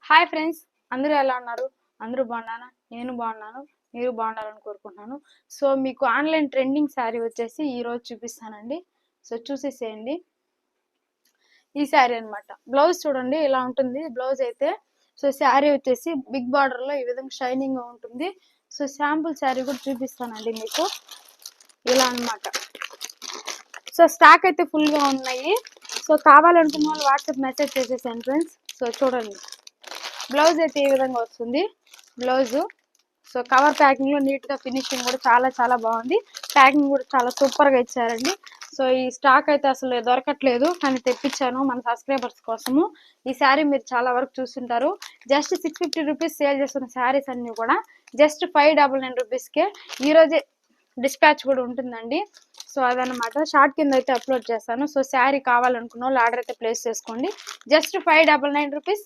Hi friends, అందరూ ఎలా ఉన్నారు? అందరూ బాగున్నానా? నేను బాగున్నాను. మీరు బాగుండాలని కోరుకుంటున్నాను. సో మీకు ఆన్లైన్ ట్రెండింగ్ శారీ వచ్చేసి ఈరోజు చూపిస్తానండి. సో చూసేసేయండి. ఈ శారీ అనమాట. బ్లౌజ్ చూడండి ఇలా ఉంటుంది బ్లౌజ్ అయితే. సో శారీ వచ్చేసి బిగ్ బార్డర్ లో ఈ విధంగా షైనింగ్ గా ఉంటుంది. సో శాంపుల్ శారీ కూడా చూపిస్తానండి మీకు. ఇలా అనమాట. సో స్టాక్ అయితే ఫుల్ గా ఉన్నాయి. సో కావాలనుకున్న వాళ్ళు వాట్సాప్ మెసేజ్ చేసేసాను ఫ్రెండ్స్. సో చూడండి, బ్లౌజ్ అయితే ఈ విధంగా వస్తుంది బ్లౌజ్. సో కవర్ ప్యాకింగ్ లో నీట్ గా ఫినిషింగ్ కూడా చాలా చాలా బాగుంది. ప్యాకింగ్ కూడా చాలా సూపర్ గా ఇచ్చారండి. సో ఈ స్టాక్ అయితే అసలు దొరకట్లేదు, కానీ తెప్పించాను మన సబ్స్క్రైబర్స్ కోసము. ఈ శారీ మీరు చాలా వరకు చూస్తుంటారు. జస్ట్ 650 రూపీస్ సేల్ చేస్తున్న శారీస్ అన్ని కూడా జస్ట్ 599 రూపీస్కే ఈ రోజే డిస్పాచ్ కూడా ఉంటుందండి. సో అదనమాట. షార్ట్ కింద అయితే అప్లోడ్ చేస్తాను. సో శారీ కావాలనుకున్న వాళ్ళు ఆర్డర్ అయితే ప్లేస్ చేసుకోండి. Just 599 rupees